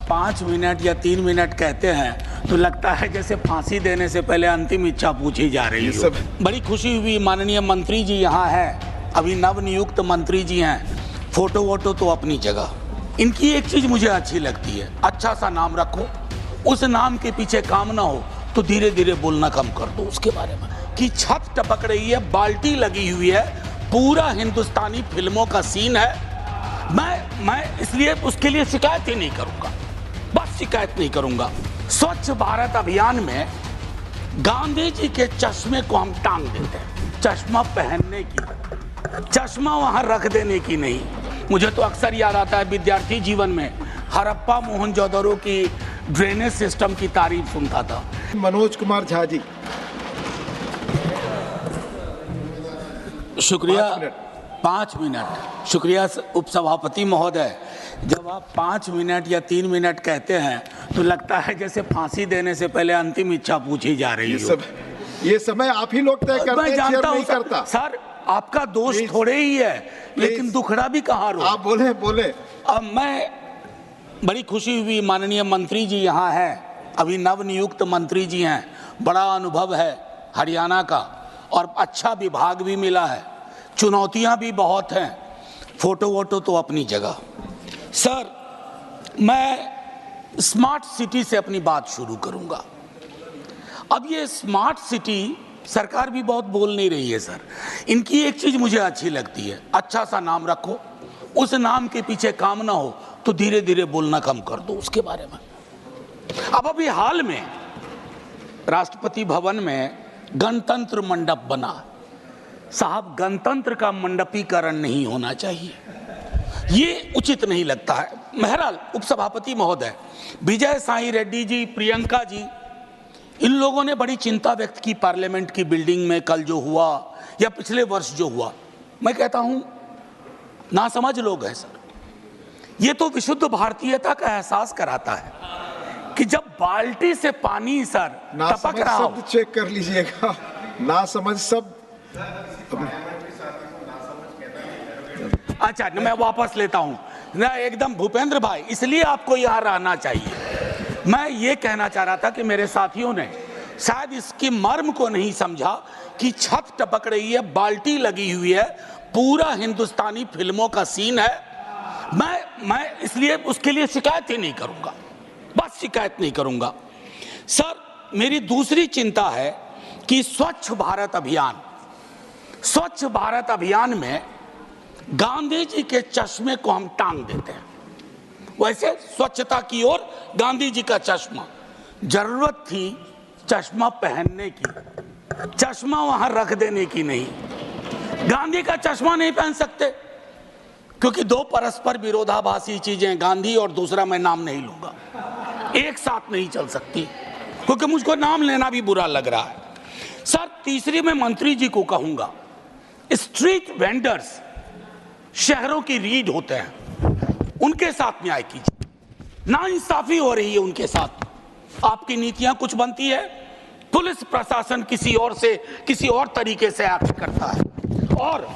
5 minute या 3 minute कहते हैं तो लगता है जैसे फांसी देने से पहले अंतिम इच्छा पूछी जा रही है। बड़ी खुशी हुई, माननीय मंत्री जी यहाँ है, अभी नवनियुक्त मंत्री जी हैं, फोटो वोटो तो अपनी जगह। इनकी एक चीज मुझे अच्छी लगती है, अच्छा सा नाम रखो, उस नाम के पीछे काम ना हो तो धीरे धीरे बोलना कम कर दो उसके बारे में। कि छत टपक रही है, बाल्टी लगी हुई है, पूरा हिंदुस्तानी फिल्मों का सीन है। मैं इसलिए उसके लिए शिकायत ही नहीं करूंगा, बस शिकायत नहीं करूंगा। स्वच्छ भारत अभियान में गांधी जी के चश्मे को हम टांग देते हैं, चश्मा पहनने की, चश्मा वहां रख देने की नहीं। मुझे तो अक्सर याद आता है विद्यार्थी जीवन में हड़प्पा मोहनजोदड़ो की ड्रेनेज सिस्टम की तारीफ सुनता था। मनोज कुमार झा जी, शुक्रिया। 5 मिनट, शुक्रिया उपसभापति महोदय। जब आप 5 मिनट या 3 मिनट कहते हैं तो लगता है जैसे फांसी देने से पहले अंतिम इच्छा पूछी जा रही है। ये समय आप ही लोग तय करते हैं, मैं जानता हूं करता। सर, आपका दोष थोड़े ही है, लेकिन दुखड़ा भी कहाँ रो। आप बोले। अब मैं बड़ी खुशी हुई, माननीय मंत्री जी यहाँ है, अभी नवनियुक्त मंत्री जी हैं, बड़ा अनुभव है हरियाणा का और अच्छा विभाग भी मिला है, चुनौतियां भी बहुत हैं, फोटो वोटो तो अपनी जगह। सर, मैं स्मार्ट सिटी से अपनी बात शुरू करूंगा। अब ये स्मार्ट सिटी सरकार भी बहुत बोल नहीं रही है सर। इनकी एक चीज मुझे अच्छी लगती है, अच्छा सा नाम रखो, उस नाम के पीछे काम ना हो तो धीरे धीरे बोलना कम कर दो उसके बारे में। अब अभी हाल में राष्ट्रपति भवन में गणतंत्र मंडप बना। साहब, गणतंत्र का मंडपीकरण नहीं होना चाहिए, ये उचित नहीं लगता है। बहरहाल उपसभापति महोदय, विजय साई रेड्डी जी, प्रियंका जी, इन लोगों ने बड़ी चिंता व्यक्त की पार्लियामेंट की बिल्डिंग में कल जो हुआ या पिछले वर्ष जो हुआ। मैं कहता हूं नासमझ लोग हैं सर। ये तो विशुद्ध भारतीयता का एहसास कराता है कि जब बाल्टी से पानी सर टपक रहा हो। चेक कर लीजिएगा, नासमझ शब्द। अच्छा, मैं वापस लेता हूं ना, एकदम भूपेंद्र भाई, इसलिए आपको यहां रहना चाहिए। मैं ये कहना चाह रहा था कि मेरे साथियों ने शायद इसकी मर्म को नहीं समझा कि छत टपक रही है, बाल्टी लगी हुई है, पूरा हिंदुस्तानी फिल्मों का सीन है। मैं इसलिए उसके लिए शिकायत ही नहीं करूंगा, बस शिकायत नहीं करूंगा। सर, मेरी दूसरी चिंता है कि स्वच्छ भारत अभियान में गांधी जी के चश्मे को हम टांग देते हैं। वैसे स्वच्छता की ओर गांधी जी का चश्मा, जरूरत थी चश्मा पहनने की, चश्मा वहां रख देने की नहीं। गांधी का चश्मा नहीं पहन सकते क्योंकि दो परस्पर विरोधाभासी चीजें, गांधी और दूसरा मैं नाम नहीं लूंगा, एक साथ नहीं चल सकती, क्योंकि मुझको नाम लेना भी बुरा लग रहा है। सर, तीसरी मैं मंत्री जी को कहूंगा, स्ट्रीट वेंडर्स शहरों की रीढ़ होते हैं, उनके साथ न्याय कीजिए। नाइंसाफी हो रही है उनके साथ, आपकी नीतियां कुछ बनती है, पुलिस प्रशासन किसी और तरीके से एक्ट करता है, और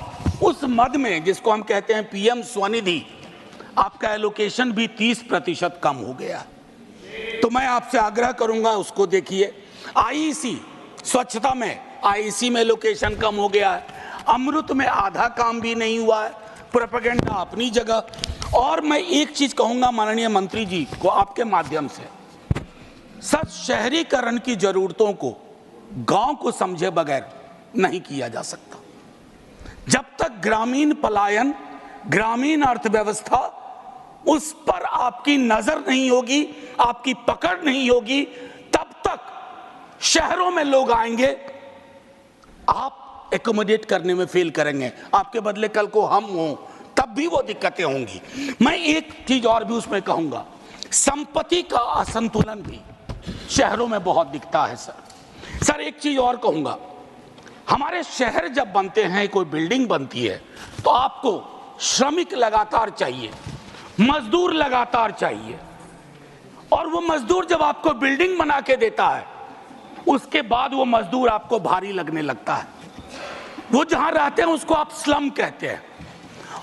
उस मद में जिसको हम कहते हैं पीएम स्वनिधि, आपका एलोकेशन भी 30% कम हो गया। तो मैं आपसे आग्रह करूंगा उसको देखिए। आईईसी, स्वच्छता में आईईसी में एलोकेशन कम हो गया है, अमृत में आधा काम भी नहीं हुआ है, प्रोपेगेंडा अपनी जगह। और मैं एक चीज कहूंगा माननीय मंत्री जी को आपके माध्यम से, सर, शहरीकरण की जरूरतों को गांव को समझे बगैर नहीं किया जा सकता। जब तक ग्रामीण पलायन, ग्रामीण अर्थव्यवस्था, उस पर आपकी नजर नहीं होगी, आपकी पकड़ नहीं होगी, तब तक शहरों में लोग आएंगे, आप एकोमोडेट करने में फेल करेंगे। आपके बदले कल को हम हों तब भी वो दिक्कतें होंगी। मैं एक चीज और भी उसमें कहूंगा, संपत्ति का असंतुलन भी शहरों में बहुत दिखता है सर। एक चीज और कहूंगा, हमारे शहर जब बनते हैं, कोई बिल्डिंग बनती है, तो आपको श्रमिक लगातार चाहिए, मजदूर लगातार चाहिए, और वो मजदूर जब आपको बिल्डिंग बना के देता है, उसके बाद वो मजदूर आपको भारी लगने लगता है। वो जहां रहते हैं उसको आप स्लम कहते हैं,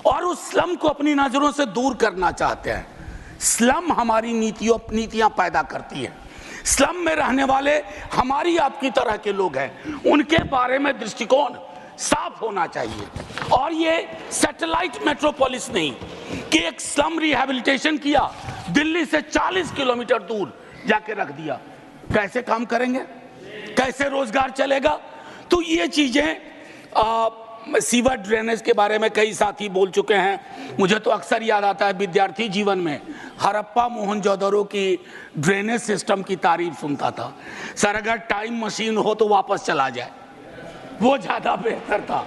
और उस स्लम को अपनी नजरों से दूर करना चाहते हैं। स्लम हमारी नीतियां पैदा करती है। स्लम में रहने वाले हमारी आपकी तरह के लोग हैं, उनके बारे में दृष्टिकोण साफ होना चाहिए। और ये सैटेलाइट मेट्रोपोलिस नहीं कि एक स्लम रिहैबिलिटेशन किया, दिल्ली से 40 किलोमीटर दूर जाके रख दिया, कैसे काम करेंगे, कैसे रोजगार चलेगा? तो ये चीजें सीवर ड्रेनेज के बारे में कई साथी बोल चुके हैं। मुझे तो अक्सर याद आता है विद्यार्थी जीवन में हड़प्पा मोहनजोदड़ो की ड्रेनेज सिस्टम की तारीफ सुनता था। सर अगर टाइम मशीन हो तो वापस चला जाए, वो ज्यादा बेहतर था।